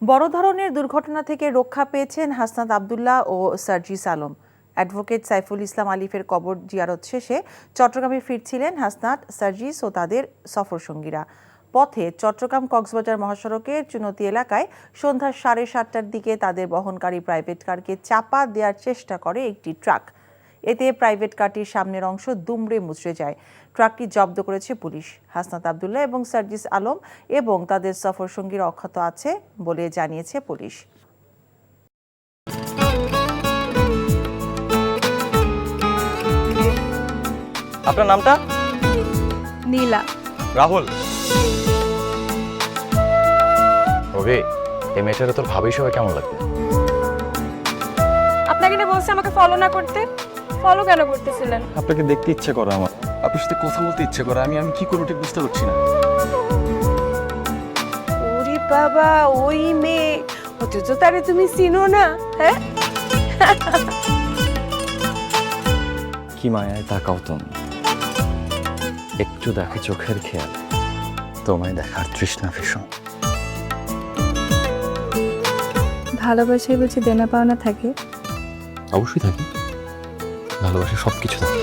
বড় ধরনের দুর্ঘটনা থেকে রক্ষা পেয়েছেন হাসনাত আব্দুল্লাহ ও সার্জিস আলম। অ্যাডভোকেট সাইফুল ইসলাম আলিফের কবর জিয়ারত শেষে চট্টগ্রামে ফিরছিলেন হাসনাত, সার্জিস ও তাদের সফরসঙ্গীরা। পথে চট্টগ্রাম কক্সবাজার মহাসড়কের চুনতি এলাকায় সন্ধ্যা 7:30টার দিকে তাদের বহনকারী প্রাইভেট কারকে চাপা দেওয়ার চেষ্টা করে একটি ট্রাক। এতে প্রাইভেট কারটির সামনের অংশ দুমড়ে মুচড়ে যায়। ট্রাকটি জব্দ করেছে পুলিশ। হাসনাত আব্দুল্লাহ এবং সার্জিস আলম এবং তাদের সফরসঙ্গীরা অক্ষত আছে বলে জানিয়েছে পুলিশ। আপনার নামটা? নীলা। রাহুল। ওকে, এই মেয়েটারে তোর ভাবি সবাই কেমন লাগবে? আপনাকে না বলছে আমাকে ফলো না করতে? ফলো কেন করতেছিলেন? আপনাকে দেখতে ইচ্ছে করে আমার, আপনার সাথে কথা বলতে ইচ্ছে করে। আমি কি করবো ঠিক বুঝতে পারছি না। ওরে বাবা, ওই মেয়ে, অথচ তারে তুমি চিনো না? হ্যাঁ, কি মায়ায় তাকাও তুমি, একটু দেখো চোখের খেয়াল, তোমায় দেখার তৃষ্ণা ভীষণ। ভালোবাসায় বলছি দেনা পাওনা থাকে। অবশ্যই থাকি, ভালোবাসা সবকিছু থাকে।